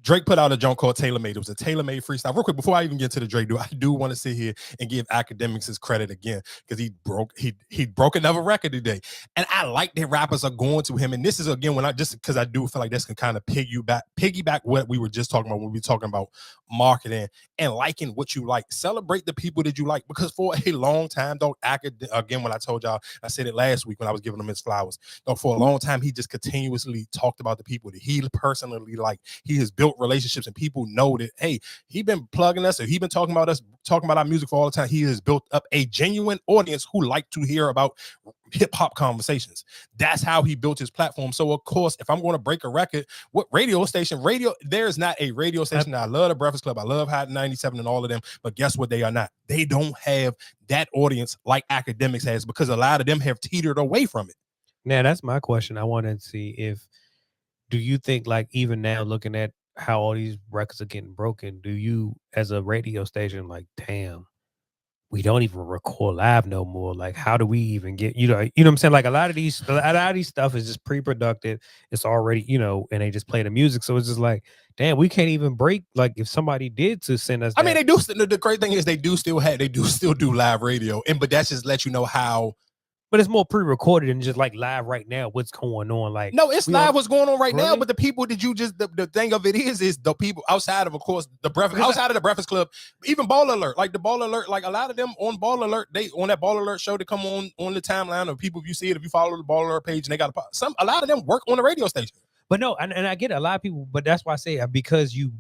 Drake put out a joint called Tailor Made. It was a Tailor Made freestyle. Real quick, before I even get to the Drake, I do want to sit here and give Academics his credit again, because he broke another record today. And I like that rappers are going to him. And this is, again, because I do feel like this can kind of piggyback what we were just talking about when we were talking about marketing and liking what you like. Celebrate the people that you like, because for a long time, again, when I told y'all, I said it last week when I was giving him his flowers, for a long time, he just continuously talked about the people that he personally liked. He has built relationships, and people know that, hey, he been plugging us, or he been talking about us, talking about our music for all the time. He has built up a genuine audience who like to hear about hip-hop conversations. That's how he built his platform. So of course, if I'm going to break a record, what there's not a radio station that I love. The Breakfast Club, I love Hot 97 and all of them, but guess what? They are not. They don't have that audience like Academics has, because a lot of them have teetered away from it. Now, that's my question. I wanted to see do you think, like, even now, looking at how all these records are getting broken, do you, as a radio station, like, damn, we don't even record live no more? Like, how do we even get, you know what I'm saying? Like, a lot of these stuff is just pre-produced. It's already, and they just play the music. So it's just like, damn, we can't even break. Like, if somebody did to send us, I mean, they do. The great thing is they do still do live radio, but that's just let you know how. But it's more pre-recorded and just like live right now. What's going on? Like, no, it's live. What's going on right now? But the people that you just the thing of it is the people outside of course, the Breakfast, outside of the Breakfast Club, even Ball Alert, like the Ball Alert, like a lot of them on Ball Alert, they on that Ball Alert show to come on the timeline of people. If you see it, if you follow the Ball Alert page, and they got a lot of them work on the radio station. But no, and I get a lot of people, but that's why I say, because you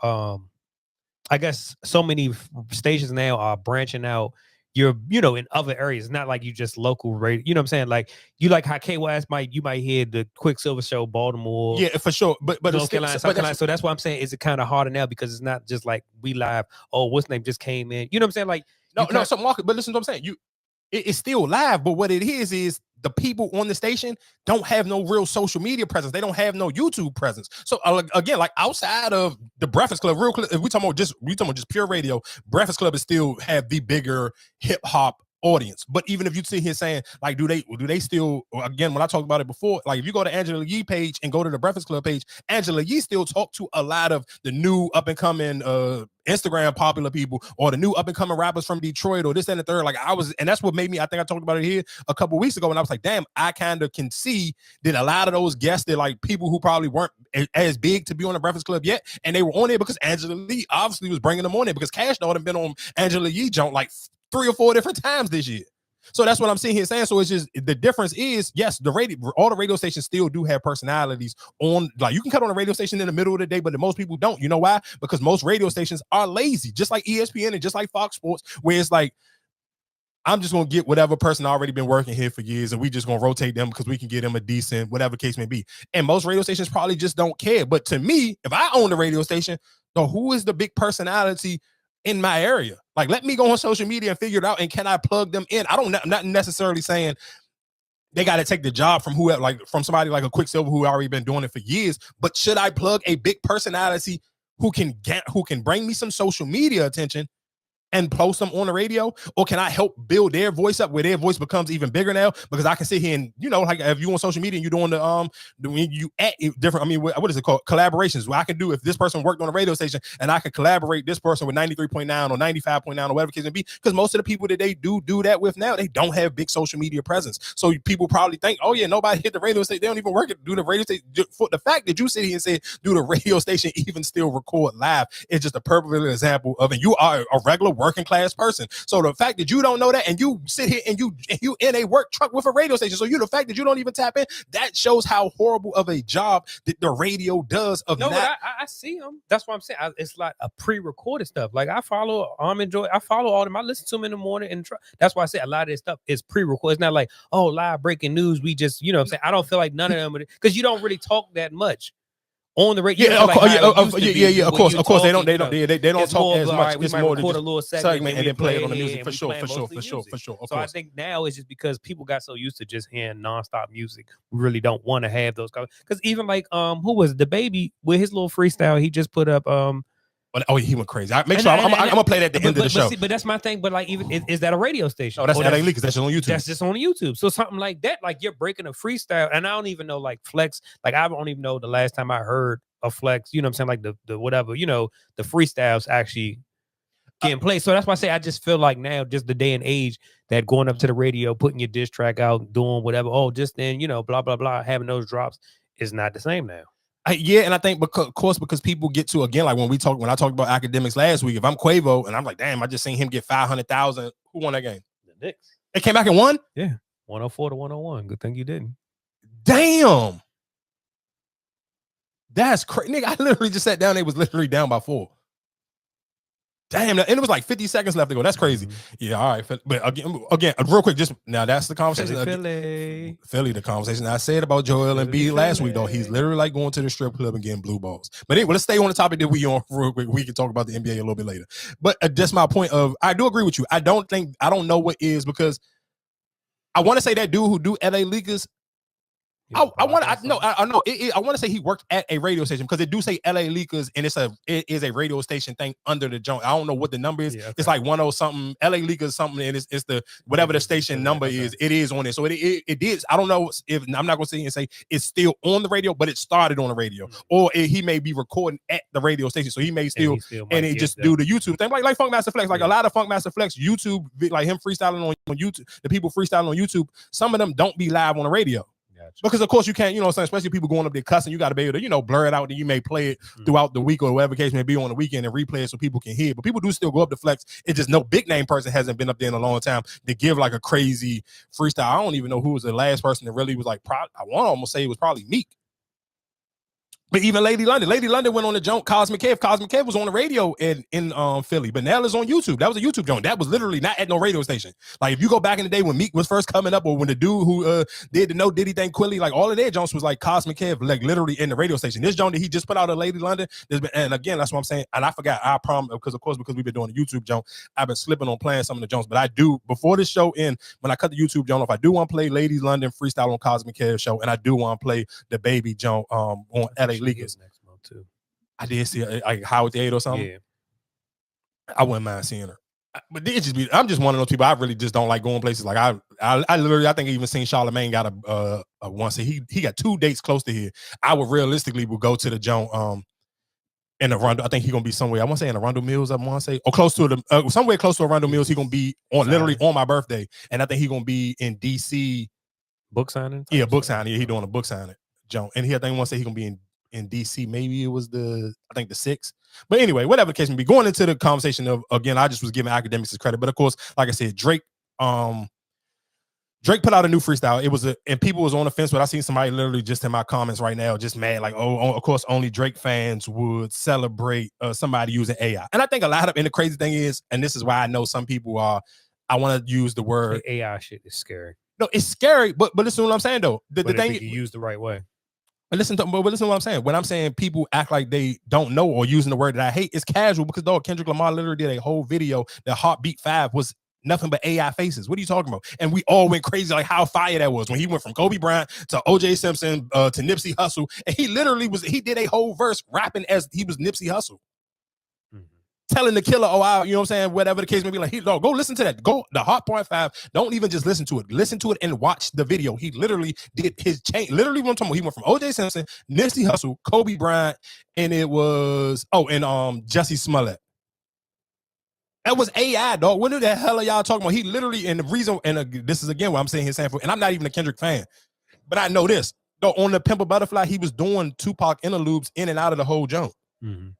I guess so many stations now are branching out. You're, in other areas, not like you just local radio. You know what I'm saying? Like, you like how KYS you might hear the Quicksilver Show, Baltimore. Yeah, for sure. But North Carolina, South Carolina. So that's why I'm saying, is it kind of harder now, because it's not just like we live. Oh, what's name just came in? You know what I'm saying? Like, no, so Mark, but listen to what I'm saying. It's still live, but what it is the people on the station don't have no real social media presence. They don't have no YouTube presence. So again, like outside of the Breakfast Club, real quick, if we talking about just pure radio, Breakfast Club is still have the bigger hip hop audience. But even if you sit here saying, like, do they still, again, when I talked about it before, like if you go to Angela Yee page and go to the Breakfast Club page, Angela Yee still talk to a lot of the new up and coming Instagram popular people, or the new up and coming rappers from Detroit, or this and the third. Like and that's what made me, I think I talked about it here a couple weeks ago, and I was like, damn, I kind of can see that a lot of those guests, they're like people who probably weren't as big to be on the Breakfast Club yet, and they were on there because Angela Yee obviously was bringing them on there, because Cash Dog had been on Angela Yee joint like 3 or 4 different times this year. So that's what I'm sitting here saying. So it's just, the difference is, yes, all the radio stations still do have personalities on, like you can cut on a radio station in the middle of the day, but most people don't. You know why? Because most radio stations are lazy, just like ESPN and just like Fox Sports, where it's like, I'm just going to get whatever person already been working here for years, and we just going to rotate them because we can get them a decent, whatever case may be. And most radio stations probably just don't care. But to me, if I own the radio station, so who is the big personality in my area? Like, let me go on social media and figure it out, and can I plug them in? I'm not necessarily saying they got to take the job from whoever, like from somebody like a Quicksilver who already been doing it for years, but should I plug a big personality who can bring me some social media attention and post them on the radio? Or can I help build their voice up where their voice becomes even bigger now? Because I can sit here and, like if you on social media and you're doing you at different, I mean, what is it called? Collaborations, where I can do, if this person worked on a radio station and I can collaborate this person with 93.9 or 95.9 or whatever case may be, because most of the people that they do that with now, they don't have big social media presence. So people probably think, oh yeah, nobody hit the radio station. They don't even work it, do the radio station. For the fact that you sit here and say, do the radio station even still record live, is just a perfect example of, and you are a regular working class person. So the fact that you don't know that, and you sit here and you in a work truck with a radio station, so the fact that you don't even tap in, that shows how horrible of a job that the radio does of no, not. I see them. That's what I'm saying. It's like a pre-recorded stuff. Like I follow I follow all them. I listen to them in the morning, and that's why I say a lot of this stuff is pre-recorded. It's not like, oh, live breaking news. We just, what I'm saying, I don't feel like none of them, because you don't really talk that much on the radio. Of course. They don't talk as much. It's more just a little segment and then play it on the music for sure. So I think now it's just because people got so used to just hearing nonstop music, we really don't want to have those. Because even like who was it? The Baby with his little freestyle, he just put up Oh, he went crazy. I'm gonna play that at the end of the show. But that's my thing. But like, even is that a radio station? Oh, that's LA Leak, because that's just on YouTube. That's just on YouTube. So something like that, like you're breaking a freestyle, and I don't even know like Flex. Like I don't even know the last time I heard a flex, you know what I'm saying? Like the whatever, you know, the freestyles actually getting played. So that's why I say I just feel like now, just the day and age that going up to the radio, putting your diss track out, doing whatever, just then, you know, blah, blah, blah, having those drops is not the same now. Yeah, and I think because people get to, again, like when I talked about academics last week, if I'm Quavo and I'm like, damn, I just seen him get 500,000. Who won that game? The Knicks. It came back and won? Yeah. 104 to 101. Good thing you didn't. Damn. That's crazy. Nigga, I literally just sat down. They was literally down by 4. Damn, and it was like 50 seconds left to go. That's crazy. Yeah, all right. But again, real quick, just now that's the conversation. Philly, the conversation I said about Joel Embiid last week, though. He's literally like going to the strip club and getting blue balls. But anyway, let's stay on the topic that we on real quick. We can talk about the NBA a little bit later. But that's my point of, I do agree with you. I don't know what is, because I want to say that dude who do LA Lakers, I want to say he worked at a radio station, because it do say LA Lakers, and it is a radio station thing under the joint. I don't know what the number is. Yeah, okay. It's like 10 something LA Lakers something, and it's the whatever the station number is. It is on it. So it is. I don't know if I'm not gonna sit here and say it's still on the radio, but it started on the radio, or he may be recording at the radio station. So he may still and it just do the YouTube thing, like Funkmaster Flex, like a lot of Funkmaster Flex YouTube, like him freestyling on YouTube. The people freestyling on YouTube, some of them don't be live on the radio. Because of course you can't, you know what I'm saying, especially people going up there cussing, you got to be able to, you know, blur it out, and you may play it throughout the week or whatever case may be on the weekend and replay it so people can hear. But people do still go up to flex. It's just no big name person hasn't been up there in a long time to give like a crazy freestyle. I don't even know who was the last person that really was like, I want to almost say it was probably Meek. But even Lady London went on the joint. Cosmic Kev was on the radio in Philly, but now it's on YouTube. That was a YouTube joint. That was literally not at no radio station. Like if you go back in the day when Meek was first coming up, or when the dude who did the No Diddy thing, Quilly, like all of their joints was like Cosmic Kev, like literally in the radio station. This joint that he just put out of Lady London, and again, that's what I'm saying. And I forgot, I promise, because we've been doing the YouTube joint, I've been slipping on playing some of the joints. But I do, before this show end, when I cut the YouTube joint off, I do want to play Lady London freestyle on Cosmic Kev show, and I do want to play the Baby joint on LA Lakers next month too. I did see like Howard the 8 or something. Yeah, I wouldn't mind seeing her. But it just be, I'm just one of those people. I really just don't like going places. Like I literally, I think I even seen Charlamagne got a once. He got 2 dates close to here. I would realistically go to the joint in Arundel. I think he's gonna be somewhere. I want to say in Arundel Mills. I want to say, or close to the somewhere close to Arundel Mills. He's gonna be on literally on my birthday, and I think he's gonna be in DC. Book signing. Yeah, book signing. Yeah, he doing a book signing joint, and I think want to say he's gonna be in DC. Maybe it was the 6th. But anyway, whatever the case may be, going into the conversation of, again, I just was giving academics his credit. But of course, like I said, Drake put out a new freestyle. It was and people was on the fence, but I seen somebody literally just in my comments right now, just mad, like, oh, of course, only Drake fans would celebrate somebody using AI. And I think and the crazy thing is, and this is why I know some people are, I want to use the word AI shit is scary. No, it's scary, but listen to what I'm saying though. The thing you use the right way. But listen to what I'm saying. When I'm saying people act like they don't know or using the word that I hate, it's casual, because dog, Kendrick Lamar literally did a whole video that Heartbeat 5 was nothing but AI faces. What are you talking about? And we all went crazy like how fire that was when he went from Kobe Bryant to OJ Simpson to Nipsey Hussle, and he literally did a whole verse rapping as he was Nipsey Hussle. Telling the killer, you know what I'm saying, whatever the case may be, like, go listen to that. Go the Heartbeat 5. Don't even just listen to it. Listen to it and watch the video. He literally did his chain. Literally, what I'm talking about, he went from OJ Simpson, Nipsey Hussle, Kobe Bryant, and it was Jussie Smollett. That was AI, dog. What the hell are y'all talking about? He literally, and the reason, and this is again what I'm saying his sample, and I'm not even a Kendrick fan, but I know this. Though on the Pimp a Butterfly, he was doing Tupac interludes in and out of the whole jump. Mm-hmm.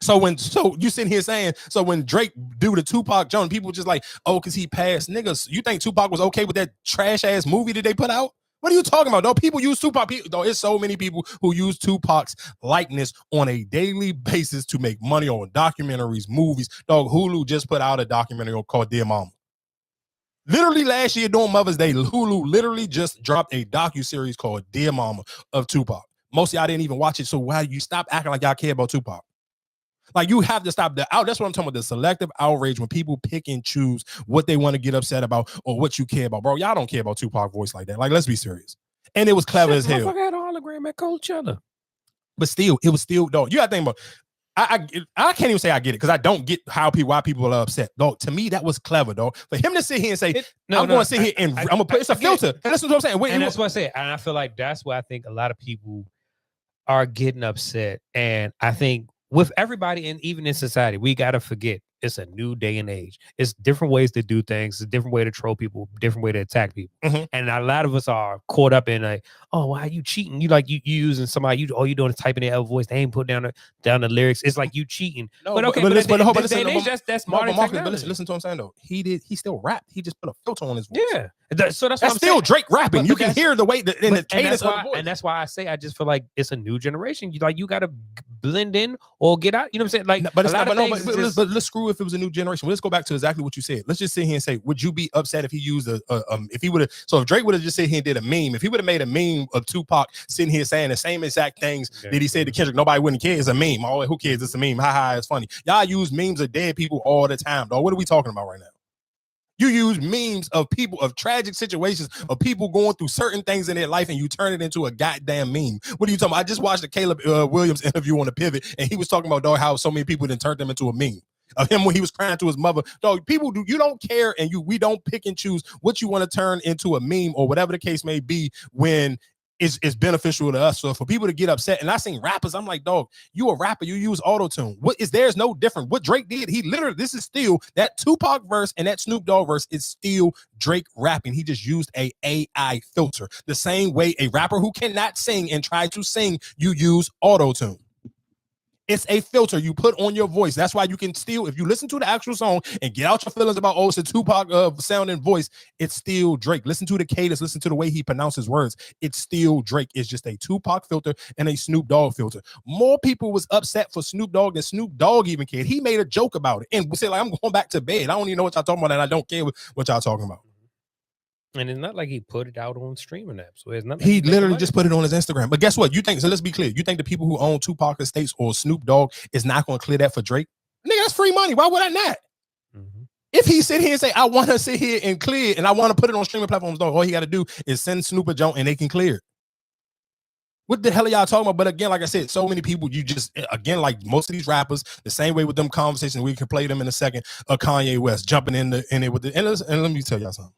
So you sitting here saying, so when Drake do the Tupac joint, people just like, oh, because he passed. Niggas, you think Tupac was okay with that trash ass movie that they put out? What are you talking about, though? People use Tupac. There's so many people who use Tupac's likeness on a daily basis to make money on documentaries, movies. Dog, Hulu just put out a documentary called Dear Mama. Literally last year during Mother's Day, Hulu literally just dropped a docuseries called Dear Mama of Tupac. Most of y'all didn't even watch it, so why you stop acting like y'all care about Tupac? Like, you have to stop that out. That's what I'm talking about. The selective outrage when people pick and choose what they want to get upset about or what you care about. Bro, y'all don't care about Tupac voice like that. Like, let's be serious. And it was clever as hell. I got a hologram at Coachella. But still, it was still, dog. You got to think about, I can't even say I get it, because I don't get why people are upset. Dog, to me, that was clever, dog. For him to sit here and say, I'm going to sit here and I'm going to put, it's a filter. And that's what I'm saying. And that's what I say. And I feel like that's why I think a lot of people, are getting upset. And I think with everybody, and even in society, we got to forget it's a new day and age. It's different ways to do things. It's a different way to troll people, different way to attack people. And a lot of us are caught up in like, oh, why are you cheating? You using somebody, all you doing is typing their voice. They ain't put down the lyrics. It's like you cheating. No, but okay, but listen, that's modern technology. But listen to what I'm saying though. He still rapped. He just put a filter on his voice. Yeah. So that's still Drake rapping. You can hear the way in the cadence of the voice. And that's why I say I just feel like it's a new generation. You gotta blend in or get out. You know what I'm saying? Like, but let's screw if it was a new generation. Let's go back to exactly what you said. Let's just sit here and say, would you be upset if he used if he would have? So if Drake would have just sit here and did a meme, if he would have made a meme of Tupac sitting here saying the same exact things that he said to Kendrick, nobody wouldn't care. It's a meme. Oh, who cares? It's a meme. Ha ha. It's funny. Y'all use memes of dead people all the time, dog. What are we talking about right now? You use memes of people, of tragic situations, of people going through certain things in their life, and you turn it into a goddamn meme. What are you talking about? I just watched the Caleb Williams interview on The Pivot, and he was talking about, dog, how so many people didn't turn them into a meme. Of him when he was crying to his mother. Dog, you don't care, and we don't pick and choose what you want to turn into a meme or whatever the case may be when it's beneficial to us. So for people to get upset, and I seen rappers, I'm like, dog, you a rapper, you use auto-tune. There's no different. What Drake did, he literally, this is still that Tupac verse and that Snoop Dogg verse is still Drake rapping. He just used a AI filter. The same way a rapper who cannot sing and try to sing, you use auto-tune. It's a filter you put on your voice. That's why you can still, if you listen to the actual song and get out your feelings about, oh, it's a Tupac sounding voice, it's still Drake. Listen to the cadence, listen to the way he pronounces words. It's still Drake. It's just a Tupac filter and a Snoop Dogg filter. More people was upset for Snoop Dogg than Snoop Dogg even cared. He made a joke about it and said, like, I'm going back to bed. I don't even know what y'all talking about, and I don't care what y'all talking about. And it's not like he put it out on streaming apps. So it's not like he literally just put it on his Instagram. But guess what? You think, so let's be clear. You think the people who own Tupac estates or Snoop Dogg is not going to clear that for Drake? Nigga, that's free money. Why would I not? If he sit here and say, I want to sit here and clear it and I want to put it on streaming platforms, dog, all he got to do is send Snoop a joint and they can clear it. What the hell are y'all talking about? But again, like I said, so many people, you just, again, like most of these rappers, the same way with them conversations, we can play them in a second, Kanye West jumping in it with the, and let me tell y'all something.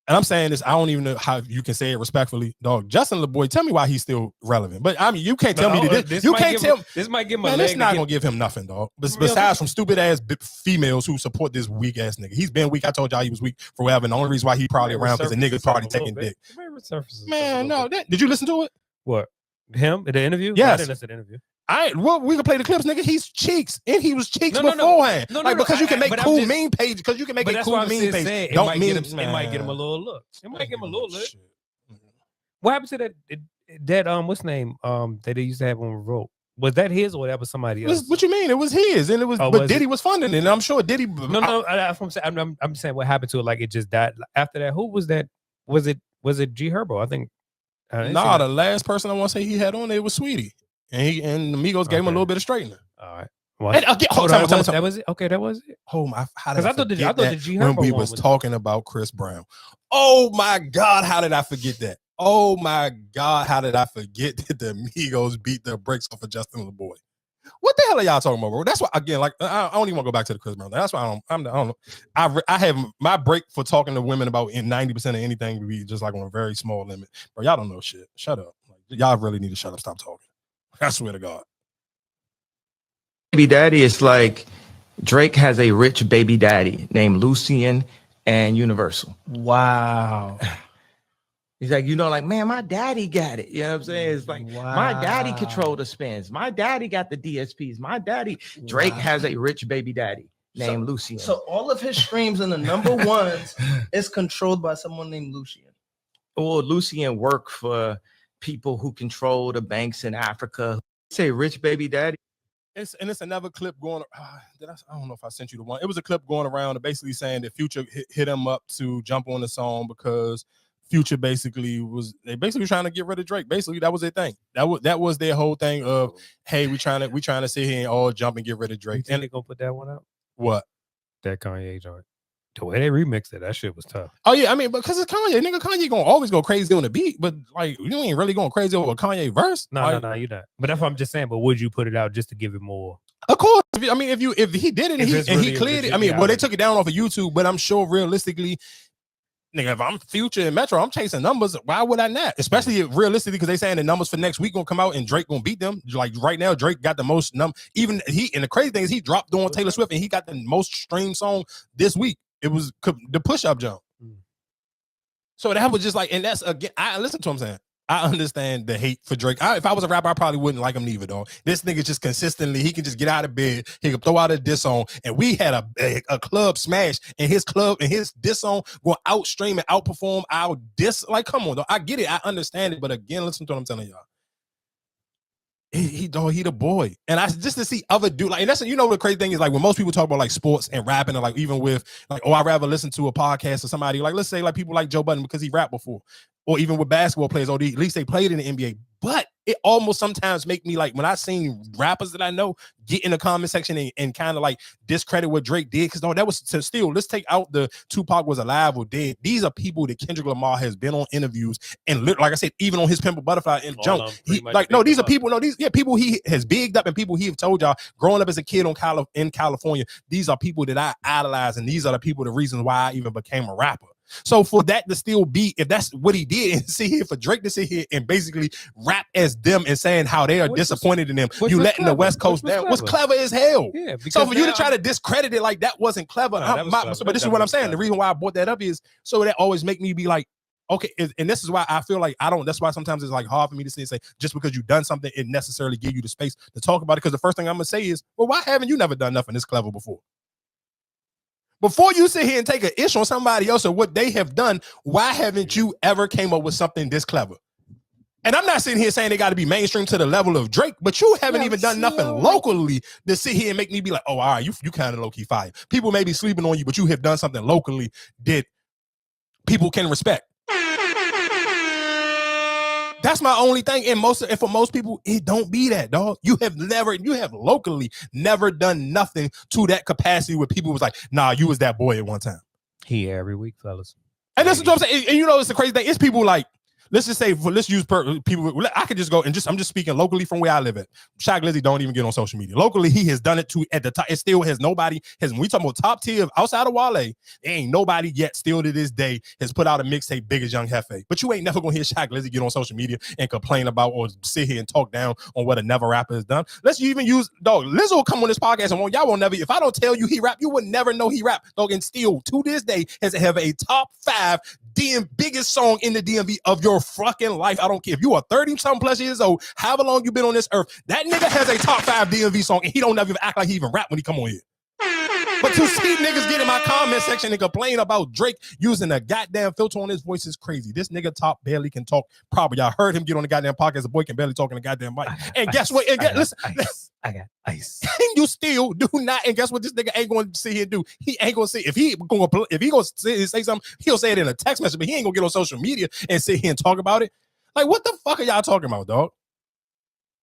And I'm saying this, I don't even know how you can say it respectfully, dog. Justin LeBoy, tell me why he's still relevant. But I mean, you can't tell me this. You can't tell me. This might give him man, it's not gonna give him nothing, dog. Besides from stupid ass females who support this weak ass nigga. He's been weak. I told y'all he was weak for whatever. And the only reason why he probably around because the nigga's probably taking dick. Man, no. Did you listen to it? What? Him? The interview? Yes. I didn't listen to the interview. We can play the clips, nigga. He's cheeks, and he was cheeks beforehand. Because you can make cool meme pages. Because you can make a cool meme page. Don't mean it might get him a little look. It might give him a little look. What happened to that? What's the name? That they used to have on Revolt. Was that his or that was somebody else? What you mean? It was his, and it was. But Diddy was funding it. And I'm sure Diddy. No. I'm saying what happened to it. Like it just died after that. Who was that? Was it G Herbo? I think. Nah, the last person I want to say he had on there was Sweetie. And the Migos gave him a little bit of straightener. All right. That was it. Okay, that was it. Oh my! Because I thought the G Herbo when we was talking about Chris Brown. Oh my God! How did I forget that? Oh my God! How did I forget that the Migos beat the brakes off of Justin LeBoy? What the hell are y'all talking about, bro? That's why again, like I don't even want to go back to the Chris Brown. That's why I don't know. I have my break for talking to women about 90% of anything to be just like on a very small limit. Bro, y'all don't know shit. Shut up. Like, y'all really need to shut up. Stop talking. I swear to God. Baby daddy is like Drake has a rich baby daddy named Lucien and Universal. Wow. He's like, like, man, my daddy got it. You know what I'm saying? It's like, my daddy controlled the spins. My daddy got the DSPs. My daddy. Drake has a rich baby daddy named Lucien. So all of his streams and the number ones is controlled by someone named Lucien. Well, Lucien worked for people who control the banks in Africa. Say rich baby daddy. It's another clip going. I don't know if I sent you the one. It was a clip going around basically saying that Future hit him up to jump on the song because Future basically was trying to get rid of Drake. Basically, that was their thing. That was their whole thing of, hey, we trying to sit here and all jump and get rid of Drake. And they gonna put that one out. What? That Kanye joint. The way they remixed it, that shit was tough. Oh yeah, I mean, because it's Kanye, nigga. Kanye gonna always go crazy on the beat, but like you ain't really going crazy over a Kanye verse. No, you're not. But that's what I'm just saying. But would you put it out just to give it more? Of course. I mean, if he did it and he cleared it, I mean, well, they took it down off of YouTube, but I'm sure realistically, Nigga, if I'm Future and Metro, I'm chasing numbers. Why would I not? Especially realistically, because they saying the numbers for next week gonna come out and Drake gonna beat them. Like right now, Drake got the most even he. And the crazy thing is, he dropped on Taylor Swift and he got the most streamed song this week. It was the Push Up jump. So that was just like, and that's again. I listen to what I'm saying. I understand the hate for Drake. If I was a rapper, I probably wouldn't like him neither, dog. This nigga just consistently, he can just get out of bed, he can throw out a diss song, and we had a club smash, and his club and his diss song will outstream and outperform our diss. Like, come on, dog. I get it, I understand it, but again, listen to what I'm telling y'all. He the boy, and I just to see other dude like, and that's the crazy thing is like when most people talk about like sports and rapping, and like even with like, oh, I'd rather listen to a podcast or somebody like, let's say like people like Joe Budden because he rapped before, or even with basketball players, or at least they played in the NBA. But it almost sometimes make me like when I seen rappers that I know get in the comment section and kind of like discredit what Drake did, because no, that was to still, let's take out the Tupac was alive or dead. These are people that Kendrick Lamar has been on interviews and like I said, even on his Pimp a Butterfly and Jump. These are people. No, these people he has bigged up and people he have told y'all growing up as a kid in California. These are people that I idolize, and these are the people, the reasons why I even became a rapper. So for that to still be, if that's what he did, and sit here for Drake to sit here and basically rap as them and saying how they are disappointed in them, you letting the West Coast down, was clever as hell. Yeah, so for you to try to discredit it like that wasn't clever. But this is what I'm saying. The reason why I brought that up is so that always make me be like, okay, and this is why I feel like that's why sometimes it's like hard for me to say just because you've done something, it necessarily give you the space to talk about it. Because the first thing I'm gonna say is, well, why haven't you never done nothing this clever before? Before you sit here and take an issue on somebody else or what they have done, why haven't you ever came up with something this clever? And I'm not sitting here saying they got to be mainstream to the level of Drake, but you haven't even done nothing locally to sit here and make me be like, oh, all right, you kind of low-key fire. People may be sleeping on you, but you have done something locally that people can respect. That's my only thing. And for most people, it don't be that, dog. You have locally never done nothing to that capacity where people was like, nah, you was that boy at one time. He every week, fellas. And that's what I'm saying. And it's the crazy thing. It's people like, let's just say, let's use people. I could just go and I'm just speaking locally from where I live at. Shy Glizzy don't even get on social media. Locally, he has done it to at the top. It still has nobody. When we talking about top tier outside of Wale, there ain't nobody yet still to this day has put out a mixtape big as Young Hefe. But you ain't never gonna hear Shy Glizzy get on social media and complain about or sit here and talk down on what another rapper has done. Let's even use dog. Lizzo will come on this podcast and y'all won't never. If I don't tell you he rap, you would never know he rap. Dog, and still to this day has have a top 5 biggest song in the DMV of your fucking life. I don't care if you are 30-something plus years old, however long you been on this earth, that nigga has a top 5 DMV song and he don't never even act like he even rap when he come on here. But to see niggas get in my comment section and complain about Drake using a goddamn filter on his voice is crazy. This nigga top barely can talk. Probably y'all heard him get on the goddamn podcast. The boy can barely talk on the goddamn mic. And guess what? Listen, I got ice. And you still do not. And guess what? This nigga ain't going to sit here and do. He ain't going to say if he going to say something. He'll say it in a text message, but he ain't going to get on social media and sit here and talk about it. Like, what the fuck are y'all talking about, dog?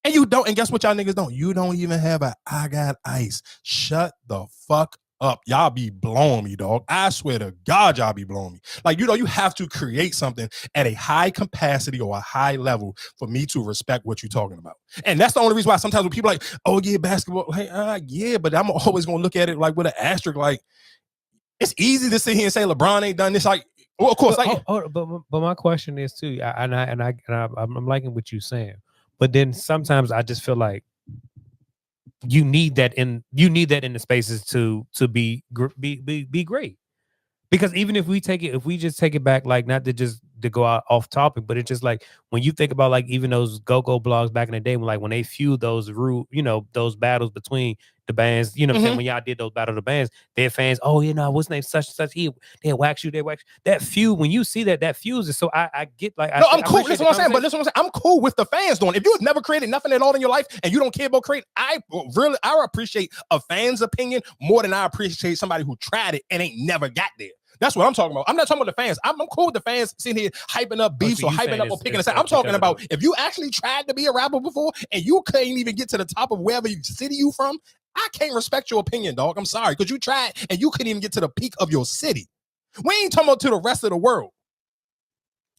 And you don't. And guess what y'all niggas don't? You don't even have a I got ice. Shut the fuck up. Y'all be blowing me, dog. I swear to God, y'all be blowing me. Like, you have to create something at a high capacity or a high level for me to respect what you're talking about. And that's the only reason why sometimes when people are like, oh yeah, basketball, like, yeah, but I'm always gonna look at it like with an asterisk. Like, it's easy to sit here and say LeBron ain't done this. Like, well, of course, but my question is too, I'm liking what you're saying, but then sometimes I just feel like you need that in the spaces to be great, because even if we just take it back, like not to go out off topic, but it's just like when you think about like even those go-go blogs back in the day when they feud those those battles between the bands, you know what I'm saying, when y'all did those battle of the bands, their fans, oh, what's name such and such, they wax you, that feud. When you see that fuses, so I get like, no, I'm cool. That's what I'm saying. But listen, I'm cool with the fans doing. If you have never created nothing at all in your life and you don't care about creating, I appreciate a fan's opinion more than I appreciate somebody who tried it and ain't never got there. That's what I'm talking about. I'm not talking about the fans. I'm cool with the fans sitting here hyping up beefs or hyping up or picking a side. I'm talking about if you actually tried to be a rapper before and you couldn't even get to the top of wherever city you from, I can't respect your opinion, dog. I'm sorry, because you tried and you couldn't even get to the peak of your city. We ain't talking about to the rest of the world.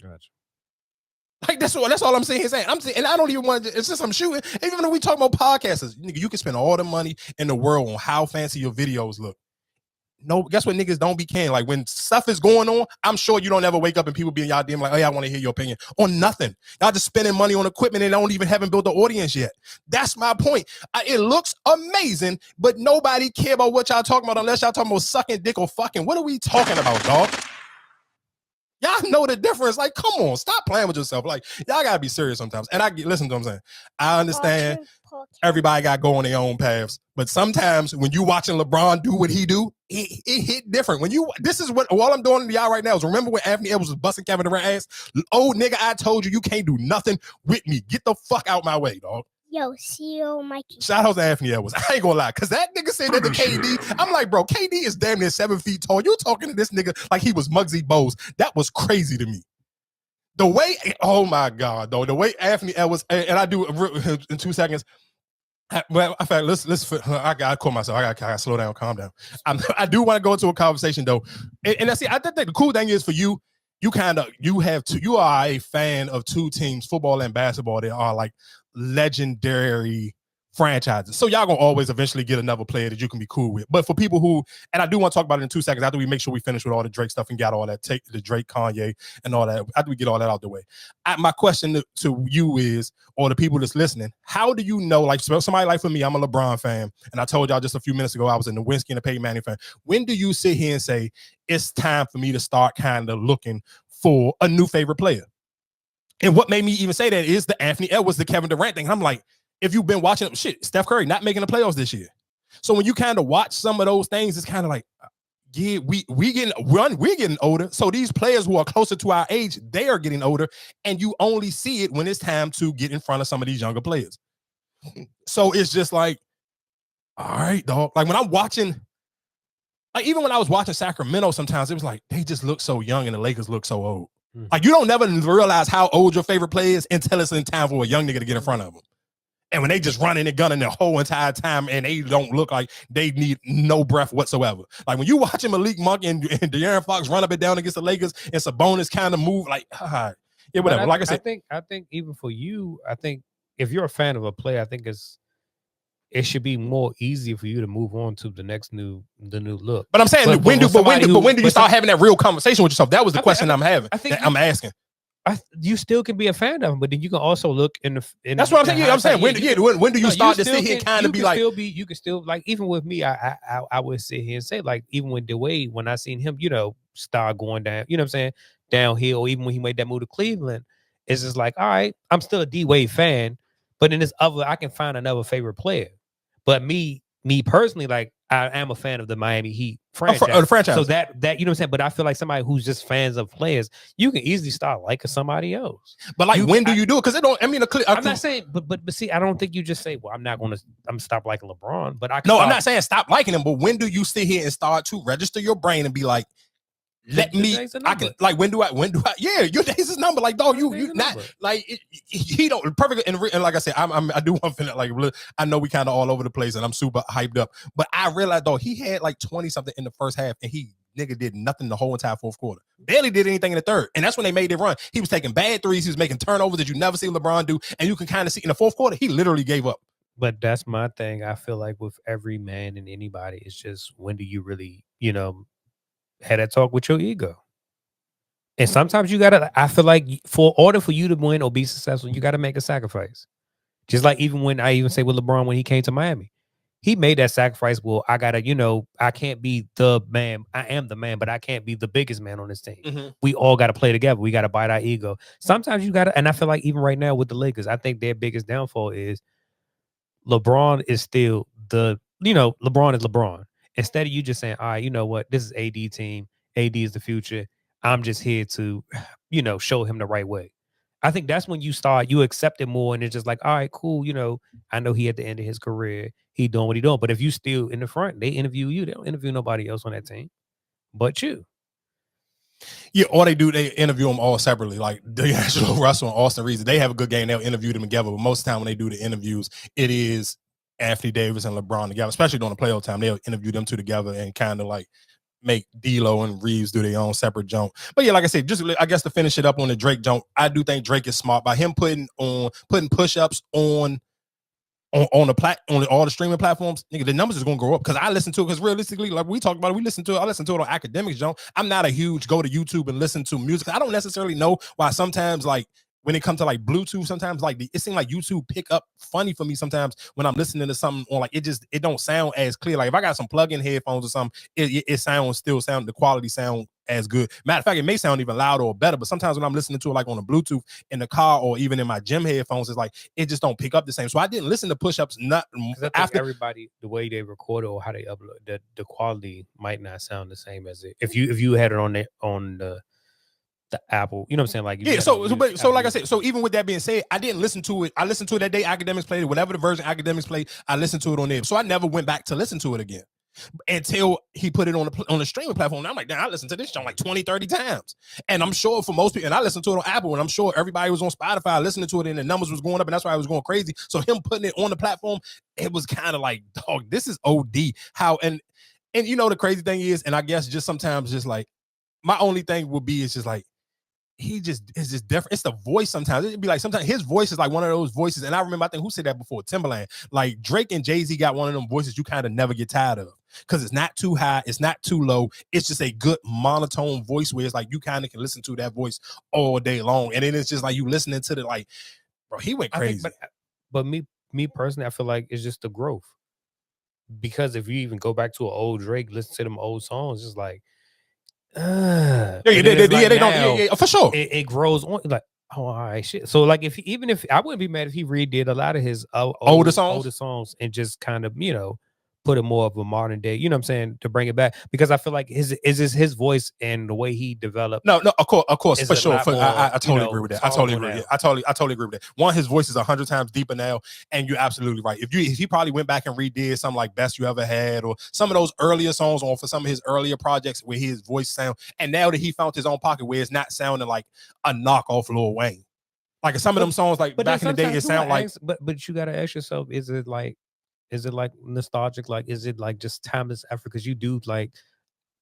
Gotcha. Like that's all I'm saying. And I don't even want to. It's just I'm shooting. Even when we talk about podcasters, you can spend all the money in the world on how fancy your videos look. no, guess what niggas don't be caring? Like when stuff is going on, I'm sure you don't ever wake up and people be in y'all DM like, oh yeah, I want to hear your opinion on nothing. Y'all just spending money on equipment and don't even haven't built the audience yet. That's my point. It looks amazing, but nobody care about what y'all talking about unless y'all talking about sucking dick or fucking. What are we talking about, dog? Y'all know the difference. Like, come on, stop playing with yourself. Like, y'all gotta be serious sometimes. And listen to what I'm saying. I understand everybody got to go on their own paths, but sometimes when you watching LeBron do what he do, it hit different. When this is what all I'm doing to y'all right now is remember when Anthony Edwards was busting Kevin Durant ass? Oh, nigga, I told you can't do nothing with me. Get the fuck out my way, dog. Yo, CEO Mikey. Shout out to Anthony Edwards. I ain't gonna lie, because that nigga said that to KD. I'm like, bro, KD is damn near 7 feet tall. You talking to this nigga like he was Muggsy Bogues. That was crazy to me. The way, oh my God, though, the way Anthony Edwards, and I do in 2 seconds. Well, in fact, let's. I gotta call myself. I gotta slow down, calm down. I do want to go into a conversation though, and I see. I think the cool thing is for you. You are a fan of two teams, football and basketball. They are like legendary franchises. So y'all gonna always eventually get another player that you can be cool with. But for people who, and I do want to talk about it in 2 seconds after we make sure we finish with all the Drake stuff and got all that, take the Drake, Kanye, and all that. After we get all that out the way, my question to you is, or the people that's listening, how do you know? Like somebody like for me, I'm a LeBron fan, and I told y'all just a few minutes ago I was a Nowinski and a Peyton Manning fan. When do you sit here and say it's time for me to start kind of looking for a new favorite player? And what made me even say that is the Anthony Edwards, the Kevin Durant thing. I'm like, if you've been watching shit, Steph Curry not making the playoffs this year. So when you kind of watch some of those things, it's kind of like, yeah, we're getting older. So these players who are closer to our age, they are getting older, and you only see it when it's time to get in front of some of these younger players. So it's just like, all right, dog. Like when I'm watching, like even when I was watching Sacramento, sometimes it was like they just look so young and the Lakers look so old. Like you don't never realize how old your favorite player is until it's in time for a young nigga to get in front of them. And when they just running and gunning the whole entire time and they don't look like they need no breath whatsoever. Like when you watching Malik Monk and De'Aaron Fox run up and down against the Lakers and Sabonis kind of move like, yeah, whatever. Like I said, I think even for you, I think if you're a fan of a player, I think it should be more easier for you to move on to the new look. But I'm saying, when do you start having that real conversation with yourself? That was the question I'm having. I'm asking. You still can be a fan of him, but then you can also look in the. That's what I'm saying. Yeah, I'm saying when do you start to sit here and kind of be like? You can still like even with me, I would sit here and say like even with Dwayne, when I seen him, start going down, you know what I'm saying, downhill, or even when he made that move to Cleveland, it's just like, all right, I'm still a D-Wade fan, but in this other, I can find another favorite player. But me personally, like I am a fan of the Miami Heat franchise. So that you know what I'm saying. But I feel like somebody who's just fans of players, you can easily start liking somebody else. But like, when do you do it? Because it don't. I mean, I'm not saying, but see, I don't think you just say, well, I'm stop liking LeBron. But I'm not saying stop liking him. But when do you sit here and start to register your brain and be like, I can like when do I yeah, your days is number, like dog, you not number. Like he don't perfect and like I said, I do want to like I know we kind of all over the place and I'm super hyped up, but I realized though he had like 20 something in the first half and he nigga did nothing the whole entire fourth quarter, barely did anything in the third, and that's when they made it run. He was taking bad threes, he was making turnovers that you never see LeBron do, and you can kind of see in the fourth quarter he literally gave up. But that's my thing. I feel like with every man and anybody, it's just when do you really had that talk with your ego. And sometimes you gotta, I feel like for order for you to win or be successful, you gotta make a sacrifice. Just like even when I even say with LeBron when he came to Miami, he made that sacrifice. Well, I gotta, I can't be the man. I am the man, but I can't be the biggest man on this team. Mm-hmm. We all gotta play together. We gotta bite our ego. Sometimes you gotta, and I feel like even right now with the Lakers, I think their biggest downfall is LeBron is still LeBron is LeBron. Instead of you just saying, all right, you know what, this is AD team. AD is the future. I'm just here to, show him the right way. I think that's when you accept it more. And it's just like, all right, cool. I know he at the end of his career, he doing what he doing. But if you still in the front, they interview you. They don't interview nobody else on that team but you. Yeah, or they interview them all separately. Like D'Angelo Russell and Austin Reeves, they have a good game. They'll interview them together. But most of the time when they do the interviews, it is Anthony Davis and LeBron together, especially during the playoff time. They'll interview them two together and kind of like make D'Lo and Reeves do their own separate jump. But yeah, like I said, just I guess to finish it up on the Drake jump, I do think Drake is smart by him putting push-ups on on all the streaming platforms, nigga, the numbers is gonna go up because I listen to it. Because realistically, like we talked about it, I listen to it on academics, John. I'm not a huge go to YouTube and listen to music. I don't necessarily know why sometimes like when it comes to like Bluetooth, sometimes like it seems like YouTube pick up funny for me sometimes when I'm listening to something or like it don't sound as clear. Like if I got some plug-in headphones or something, it sounds the quality sound as good. Matter of fact, it may sound even louder or better, but sometimes when I'm listening to it like on a Bluetooth in the car or even in my gym headphones, it's like it just don't pick up the same. So I didn't listen to push-ups not after everybody, the way they record it or how they upload, the quality might not sound the same as it if you had it on the Apple, you know what I'm saying? Like so like I said, so even with that being said, I didn't listen to it. I listened to it that day academics played it, whatever the version academics played, I listened to it on there. So I never went back to listen to it again until he put it on the streaming platform. And I'm like, damn, I listened to this song like 20, 30 times. And I'm sure for most people, and I listened to it on Apple, and I'm sure everybody was on Spotify listening to it, and the numbers was going up, and that's why I was going crazy. So him putting it on the platform, it was kind of like, dog, this is OD. How and you know the crazy thing is, and I guess just sometimes just like my only thing would be is just like he just is just different. It's the voice sometimes. It'd be like sometimes his voice is like one of those voices. And I remember, I think who said that before? Timberland. Like Drake and Jay-Z got one of them voices you kind of never get tired of because it's not too high, it's not too low. It's just a good monotone voice where it's like you kind of can listen to that voice all day long. And then it's just like you listening to the like, bro, he went crazy. But me personally, I feel like it's just the growth. Because if you even go back to an old Drake, listen to them old songs, it's like they don't for sure. It grows on like oh all right shit. So like even if I wouldn't be mad if he redid a lot of his older songs and just kind of put it more of a modern day, you know what I'm saying, to bring it back because I feel like his voice and the way he developed. No, of course, for sure. I totally agree with that. I totally agree. I totally agree with that. One, his voice is 100 times deeper now, and you're absolutely right. If he probably went back and redid something like Best You Ever Had or some of those earlier songs or for some of his earlier projects where his voice sound, and now that he found his own pocket where it's not sounding like a knockoff Lil Wayne. Like some of them songs like back in the day, it sound like. But you gotta ask yourself, is it like nostalgic? Like, is it like just timeless effort? Because you do like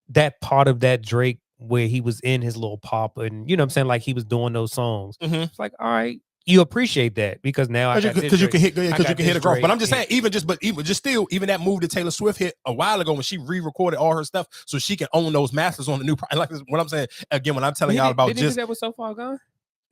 that part of that Drake where he was in his little pop and you know what I'm saying, like he was doing those songs. Mm-hmm. It's like, all right, you appreciate that because now because you can hit a growth. But I'm just saying, even that move that Taylor Swift hit a while ago when she re-recorded all her stuff so she can own those masters on the new. Like what I'm saying again when I'm telling y'all about did he do that with So Far Gone?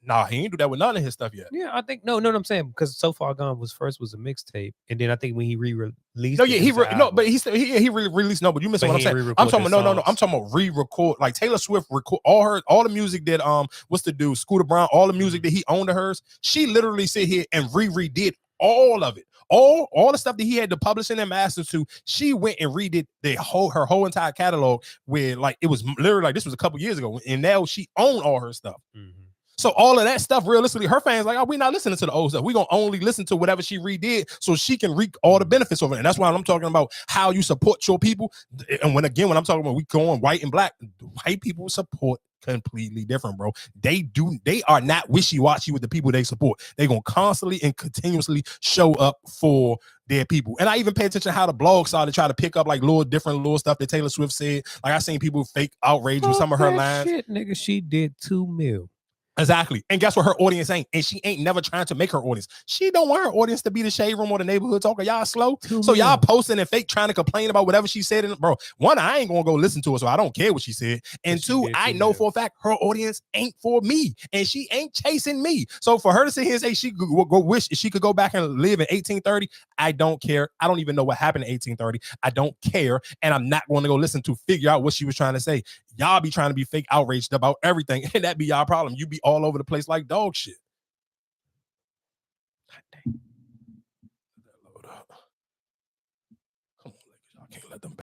Nah, he ain't do that with none of his stuff yet. Yeah, I think no, I'm saying because So Far Gone was a mixtape, and then I think when he re-released, but he released but you missing what I'm saying. I'm talking about I'm talking about re-record like Taylor Swift record all the music that what's the dude Scooter Braun, all the music that he owned of hers. She literally sit here and redid all of it. All the stuff that he had to publish in and master to, she went and redid her whole entire catalog where like it was literally like this was a couple years ago, and now she owned all her stuff. Mm-hmm. So all of that stuff, realistically, her fans like, oh, we're not listening to the old stuff. We're going to only listen to whatever she redid so she can reap all the benefits of it. And that's why I'm talking about how you support your people. And when I'm talking about we going white and black, white people support completely different, bro. They are not wishy-washy with the people they support. They're going to constantly and continuously show up for their people. And I even pay attention to how the blogs started to try to pick up like little stuff that Taylor Swift said. Like I seen people fake outrage with some of her lines. Shit, nigga, she did 2 mil. Exactly. And guess what her audience ain't? And she ain't never trying to make her audience. She don't want her audience to be the shade room or the neighborhood talker. Y'all slow. So y'all posting and fake trying to complain about whatever she said. And bro, one, I ain't gonna go listen to her, so I don't care what she said. And two, I know for a fact her audience ain't for me. And she ain't chasing me. So for her to sit here and say she could go wish she could go back and live in 1830, I don't care. I don't even know what happened in 1830. I don't care. And I'm not going to go listen to figure out what she was trying to say. Y'all be trying to be fake outraged about everything, and that be y'all problem. You be all over the place like dog shit. Come on, I can't let them back.